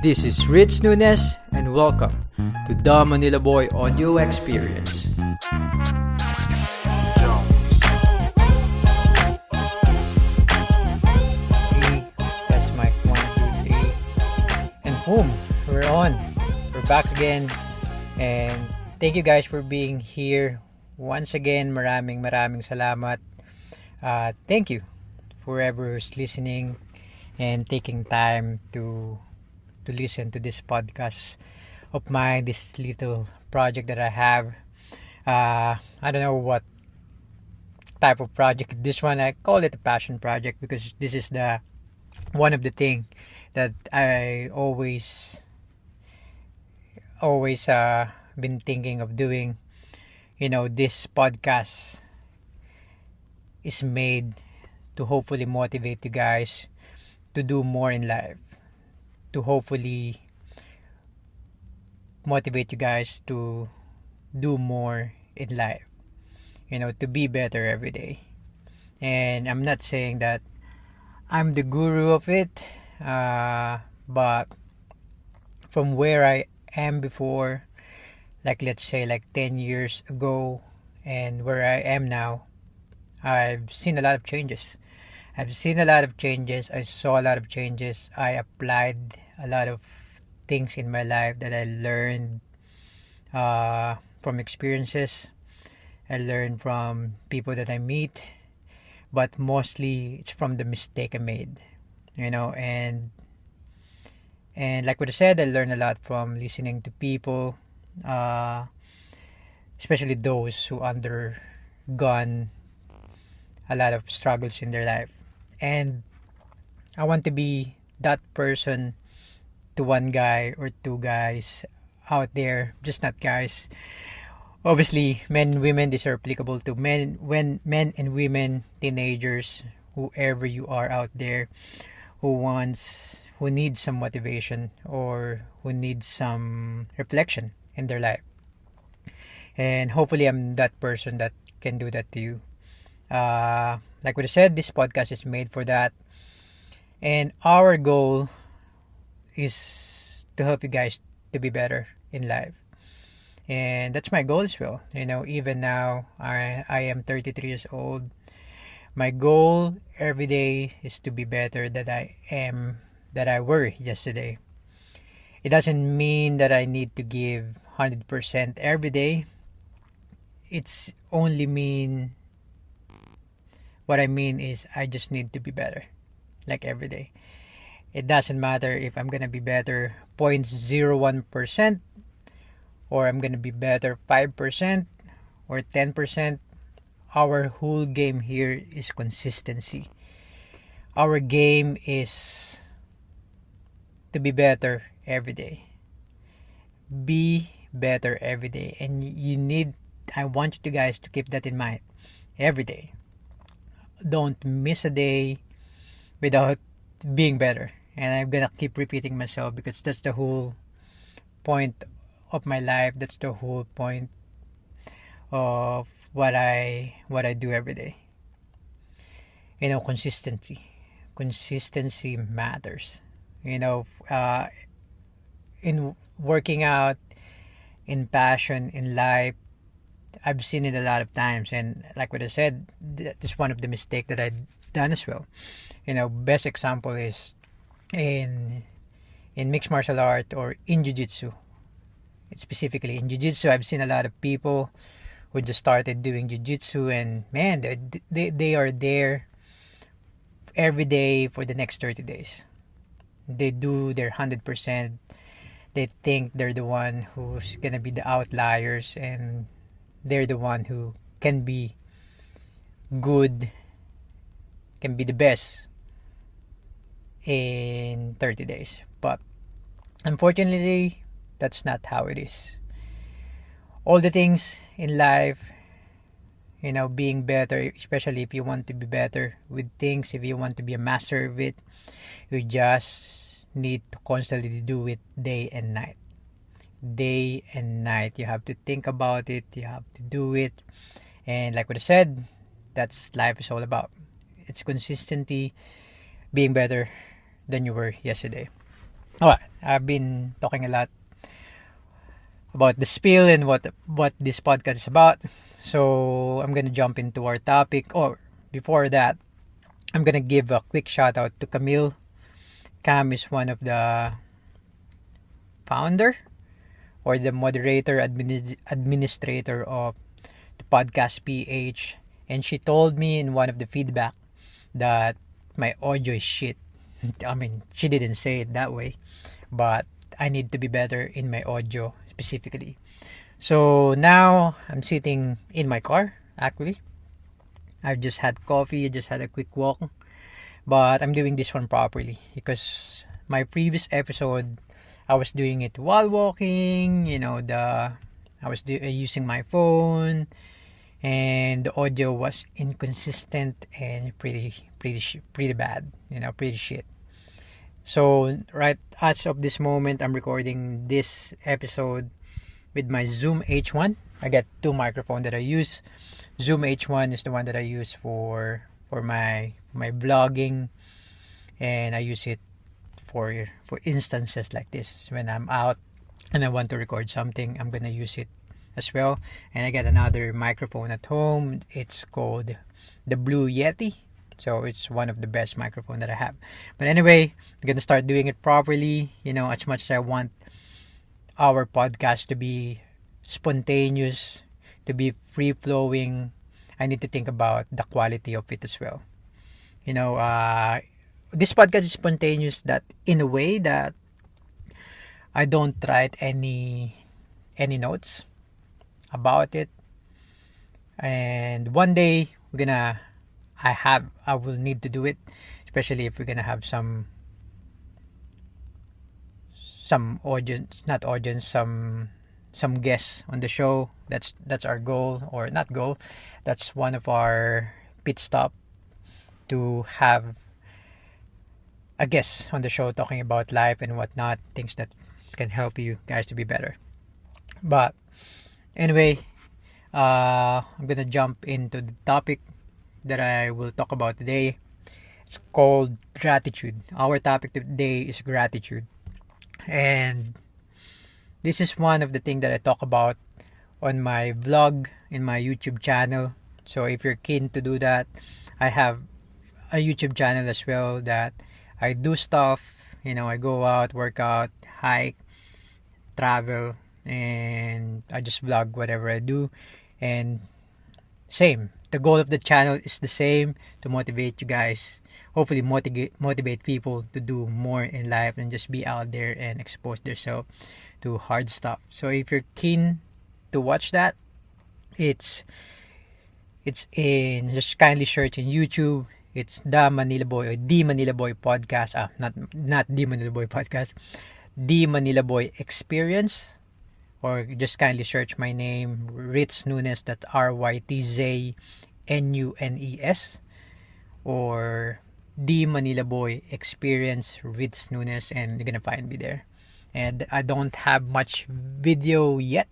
This is Rich Nunes and welcome to the Manila Boy Audio Experience. Test mic 1, 2, 3, and boom, we're on. We're back again, and thank you guys for being here once again. Maraming salamat. Thank you whoever who's listening and taking time to listen to this podcast of mine, this little project that I have. I don't know what type of project this one. I call it a passion project because this is the one of the thing that I always been thinking of doing. You know, this podcast is made to hopefully motivate you guys to do more in life, to hopefully motivate you guys to do more in life, you know, to be better every day. And I'm not saying that I'm the guru of it, but from where I am before, like let's say like 10 years ago, and where I am now, I've seen a lot of changes. I saw a lot of changes. I applied a lot of things in my life that I learned from experiences. I learned from people that I meet, but mostly it's from the mistake I made, you know. And like what I said, I learned a lot from listening to people, especially those who undergone a lot of struggles in their life. And I want to be that person to one guy or two guys out there, just not guys. Obviously, men and women, these are applicable to men and women, teenagers, whoever you are out there who needs some motivation or who needs some reflection in their life. And hopefully I'm that person that can do that to you. Like what I said, this podcast is made for that. And our goal is to help you guys to be better in life. And that's my goal as well. You know, even now, I am 33 years old. My goal every day is to be better than I were yesterday. It doesn't mean that I need to give 100% every day. It's only what I mean is I just need to be better, like every day. It doesn't matter if I'm gonna be better 0.01% or I'm gonna be better 5% or 10%. Our whole game here is consistency. Our game is to be better every day. Be better every day. And I want you guys to keep that in mind every day. Don't miss a day without being better. And I'm gonna keep repeating myself because that's the whole point of my life. That's the whole point of what I do every day. You know, consistency matters. You know, in working out, in passion, in life, I've seen it a lot of times. And like what I said, this is one of the mistakes that I've done as well. You know, best example is in mixed martial art or in jiu-jitsu. Specifically in jiu-jitsu, I've seen a lot of people who just started doing jiu-jitsu, and man, they are there every day for the next 30 days. They do their 100%. They think they're the one who's gonna be the outliers, and they're the one who can be good, can be the best in 30 days. But unfortunately, that's not how it is. All the things in life, you know, being better, especially if you want to be better with things, if you want to be a master of it, you just need to constantly do it day and night. You have to think about it, you have to do it. And like what I said, that's life is all about. It's consistency. being better than you were yesterday. Alright, I've been talking a lot about the spiel and what this podcast is about. So I'm gonna jump into our topic. Or before that, I'm gonna give a quick shout out to Camille. Cam is one of the founder or the moderator administrator of the podcast PH, and she told me in one of the feedback that my audio is shit. I mean, she didn't say it that way, but I need to be better in my audio specifically. So now I'm sitting in my car. Actually, I've just had coffee, I just had a quick walk, but I'm doing this one properly because my previous episode I was doing it while walking. I was using my phone, and the audio was inconsistent and pretty bad. Pretty shit. So right as of this moment, I'm recording this episode with my Zoom H1. I got two microphones that I use. Zoom H1 is the one that I use for my vlogging, and I use it for instances like this. When I'm out and I want to record something, I'm gonna use it as well. And I got another microphone at home. It's called the Blue Yeti. So it's one of the best microphone that I have. But anyway, I'm gonna start doing it properly. As much as I want our podcast to be spontaneous, to be free flowing, I need to think about the quality of it as well. This podcast is spontaneous that in a way that I don't write any notes about it. And one day I will need to do it, especially if we're gonna have some audience, not audience, some guests on the show. That's our goal, or not goal. That's one of our pit stop, to have a guest on the show talking about life and whatnot, things that can help you guys to be better. But anyway, I'm gonna jump into the topic that I will talk about today. It's called gratitude. Our topic today is gratitude, and this is one of the things that I talk about on my vlog in my YouTube channel. So if you're keen to do that, I have a YouTube channel as well that I do stuff. I go out, work out, hike, travel, and I just vlog whatever I do. And same, the goal of the channel is the same, to motivate you guys, hopefully motivate people to do more in life and just be out there and expose themselves to hard stuff. So if you're keen to watch that, it's in, just kindly search in YouTube. It's the Manila Boy, or the Manila Boy podcast. Not the Manila Boy podcast, the Manila Boy Experience. Or just kindly search my name, Ritz Nunes. That's RYTZ NUNES, or the Manila Boy Experience, Ritz Nunes, and you're gonna find me there. And I don't have much video yet,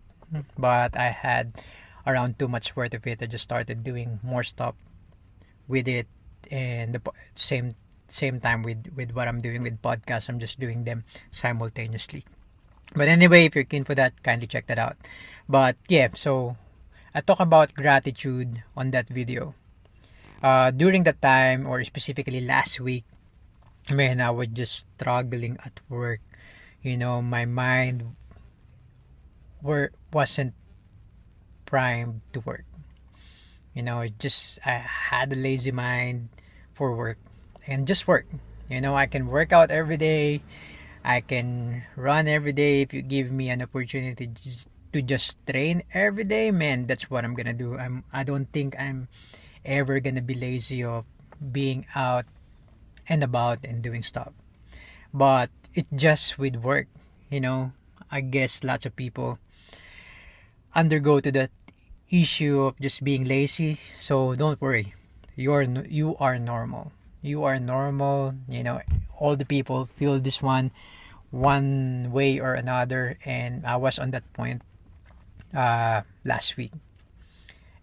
but I had around 2 months worth of it. I just started doing more stuff with it, and the same time with what I'm doing with podcasts. I'm just doing them simultaneously. But anyway, if you're keen for that, kindly check that out. But yeah, so I talk about gratitude on that video. During that time, or specifically last week, man, I was just struggling at work. My mind wasn't primed to work. I had a lazy mind for work, and just work. I can work out every day. I can run every day. If you give me an opportunity to just train every day, man, that's what I'm gonna do. I don't think I'm ever gonna be lazy of being out and about and doing stuff. But it's just with work, I guess lots of people undergo to that issue of just being lazy. So don't worry, you are normal. You are normal. All the people feel this one way or another, and I was on that point last week,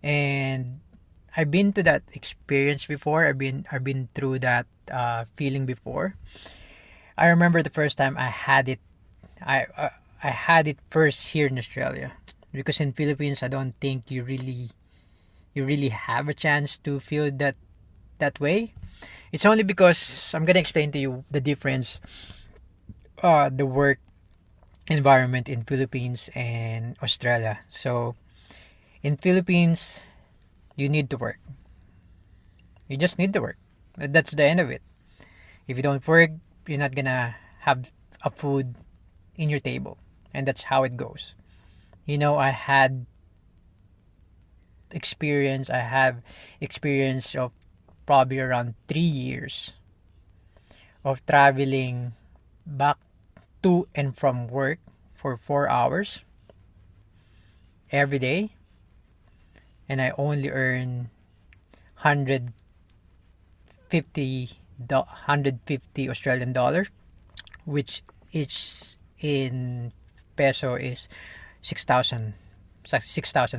and I've been to that experience before. I've been through that feeling before. I remember the first time I had it. I had it first here in Australia, because in Philippines I don't think you really have a chance to feel that way. It's only because I'm gonna explain to you the difference, the work environment in Philippines and Australia. So in Philippines, you need to work. You just need to work. That's the end of it. If you don't work, you're not gonna have a food in your table, and that's how it goes. I had experience. I have experience of probably around 3 years of traveling back to and from work for 4 hours every day, and I only earn 150 Australian dollar, which is in peso is 6,000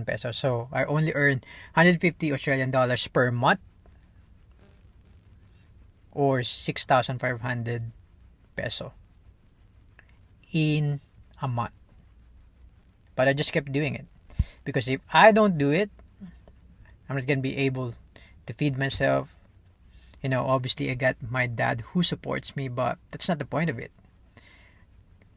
pesos. So I only earn 150 Australian dollars per month, or 6,500 peso in a month. But I just kept doing it, because if I don't do it, I'm not gonna be able to feed myself. Obviously I got my dad who supports me, but that's not the point of it.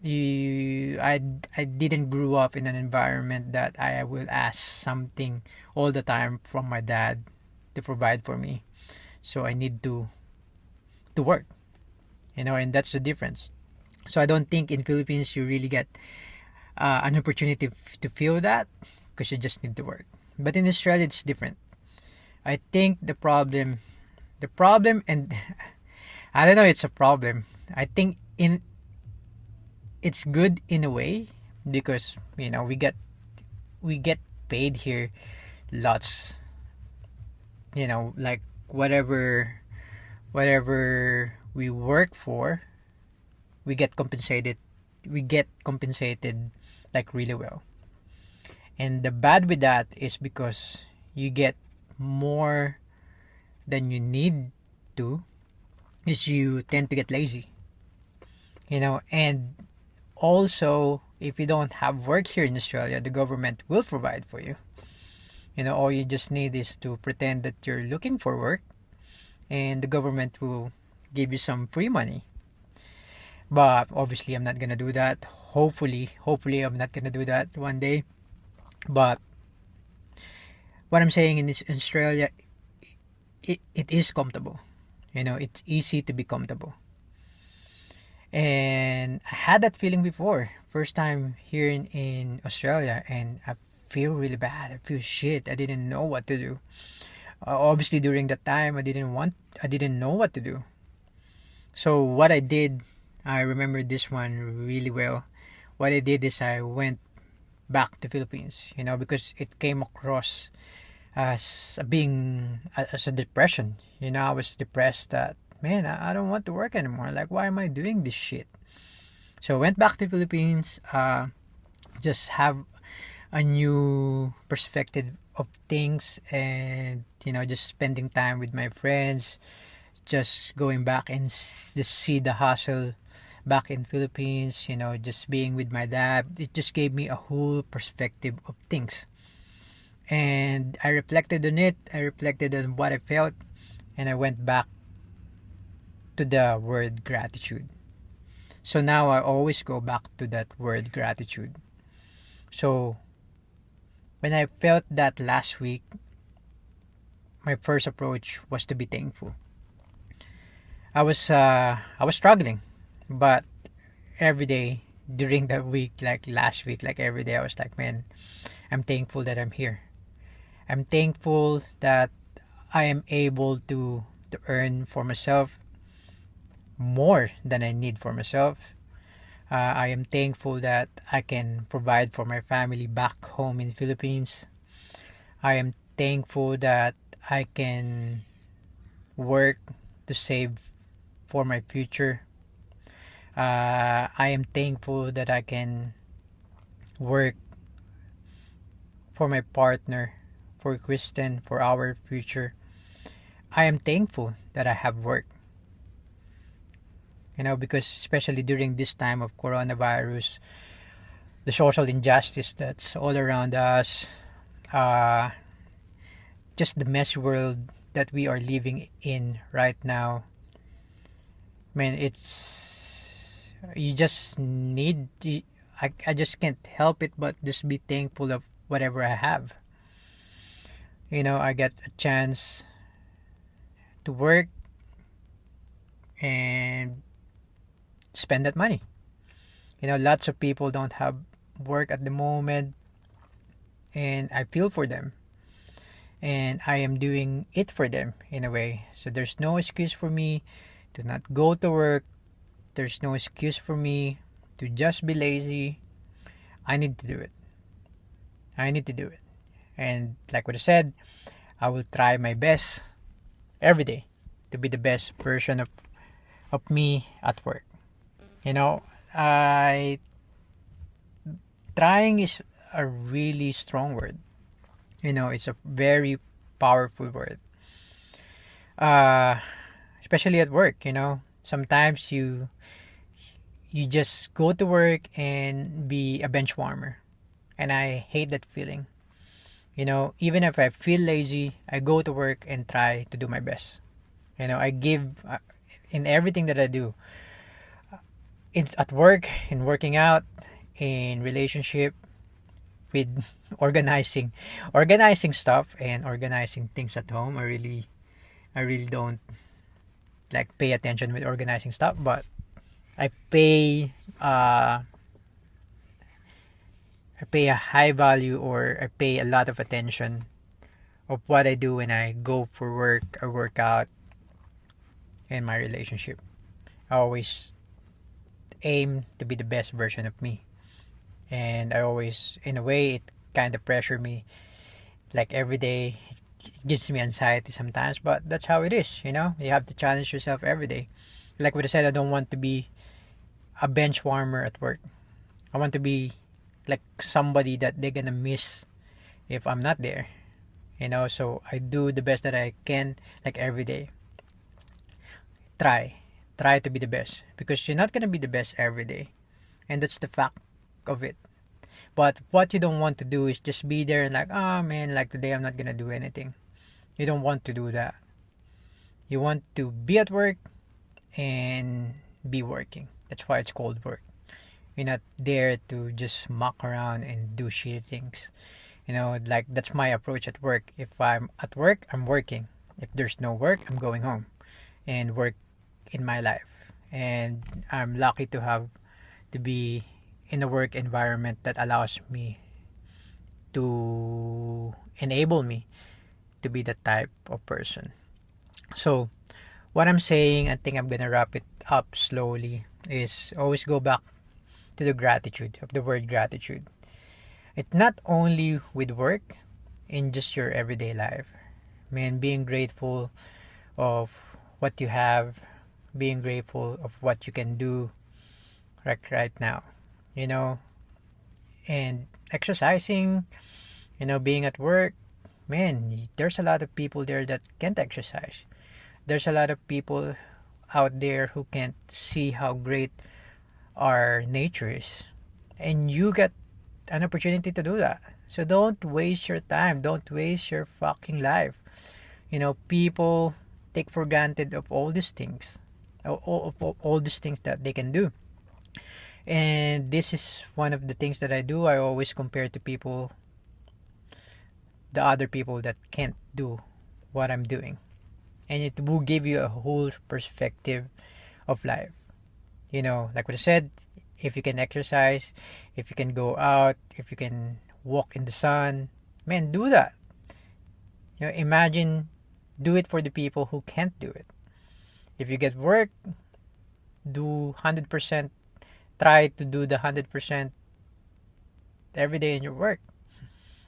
I didn't grow up in an environment that I will ask something all the time from my dad to provide for me. So I need to work, and that's the difference. So I don't think in Philippines you really get an opportunity to feel that, because you just need to work. But in Australia it's different. I think the problem, and I don't know, it's a problem. I think it's good in a way, because we get paid here lots. Like whatever we work for, we get compensated like really well. And the bad with that is because you get more than you need to, is you tend to get lazy. And also, if you don't have work here in Australia, the government will provide for you. All you just need is to pretend that you're looking for work, and the government will give you some free money. But obviously I'm not gonna do that. Hopefully I'm not gonna do that one day. But what I'm saying in this Australia, it is comfortable. It's easy to be comfortable. And I had that feeling before. First time here in Australia, and I feel really bad. I feel shit. I didn't know what to do. Obviously during that time I didn't know what to do. So what I did, I remember this one really well. What I did is I went back to Philippines, because it came across as a depression. I was depressed that, man, I don't want to work anymore. Like, why am I doing this shit? So I went back to Philippines, just have a new perspective of things, and just spending time with my friends, just going back and just see the hustle back in Philippines. Just being with my dad, it just gave me a whole perspective of things. And I reflected on it. I reflected on what I felt, and I went back to the word gratitude. So now I always go back to that word gratitude. So when I felt that last week, my first approach was to be thankful. I was struggling, but every day during that week, like last week, like every day, I was like, man, I'm thankful that I'm here. I'm thankful that I am able to earn for myself more than I need for myself. I am thankful that I can provide for my family back home in Philippines. I am thankful that I can work to save for my future. I am thankful that I can work for my partner for Kristen, for our future. I am thankful that I have work. Because especially during this time of coronavirus, the social injustice that's all around us, uh, just the messy world that we are living in right now. Man, it's you just need. I just can't help it but just be thankful of whatever I have. I get a chance to work and spend that money. Lots of people don't have work at the moment, and I feel for them. And I am doing it for them in a way. So there's no excuse for me to not go to work. There's no excuse for me to just be lazy. I need to do it. I need to do it. And like what I said, I will try my best every day to be the best version of me at work. I trying is a really strong word. It's a very powerful word. Especially at work. Sometimes you just go to work and be a bench warmer, and I hate that feeling. Even if I feel lazy, I go to work and try to do my best. I give in everything that I do. It's at work, in working out, in relationship, with organizing stuff and organizing things at home. I really don't like pay attention with organizing stuff, but I pay a high value, or I pay a lot of attention of what I do when I go for work or work out in my relationship. I always aim to be the best version of me. And I always, in a way, it kind of pressure me. Like every day, it gives me anxiety sometimes, but that's how it is. You have to challenge yourself every day. Like what I said, I don't want to be a bench warmer at work. I want to be like somebody that they're gonna miss if I'm not there. So I do the best that I can, like every day. Try to be the best, because you're not gonna be the best every day, and that's the fact of it. But what you don't want to do is just be there and like, oh man, like today I'm not gonna do anything. You don't want to do that. You want to be at work and be working. That's why it's called work. You're not there to just muck around and do shitty things. Like that's my approach at work. If I'm at work, I'm working. If there's no work, I'm going home and work in my life. And I'm lucky to be in a work environment that allows me to enable me to be that type of person. So what I'm saying, I think I'm gonna wrap it up slowly, is always go back to the gratitude of the word gratitude. It's not only with work, in just your everyday life. Man, being grateful of what you have, being grateful of what you can do right now. And exercising, being at work. Man, there's a lot of people there that can't exercise. There's a lot of people out there who can't see how great our nature is. And you get an opportunity to do that. So don't waste your time. Don't waste your fucking life. People take for granted of all these things. All these things that they can do. And this is one of the things that I do. I always compare to people, the other people that can't do what I'm doing. And it will give you a whole perspective of life. Like what I said, if you can exercise, if you can go out, if you can walk in the sun, man, do that. Imagine, do it for the people who can't do it. If you get work, do 100%. Try to do the 100% every day in your work,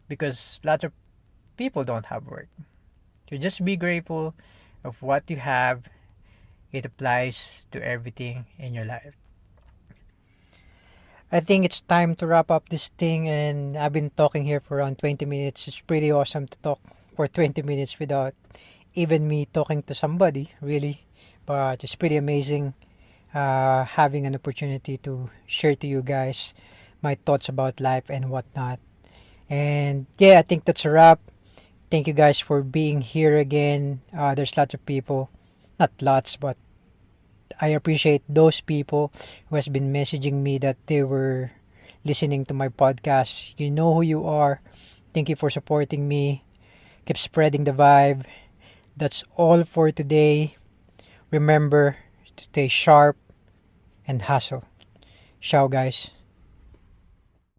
because lots of people don't have work. So just be grateful of what you have. It applies to everything in your life. I think it's time to wrap up this thing, and I've been talking here for around 20 minutes. It's pretty awesome to talk for 20 minutes without even me talking to somebody, really. But it's pretty amazing having an opportunity to share to you guys my thoughts about life and whatnot. And yeah, I think that's a wrap. Thank you guys for being here again. There's lots of people, not lots, but I appreciate those people who has been messaging me that they were listening to my podcast. You know who you are. Thank you for supporting me. Keep spreading the vibe. That's all for today. Remember to stay sharp and hustle. Ciao, guys.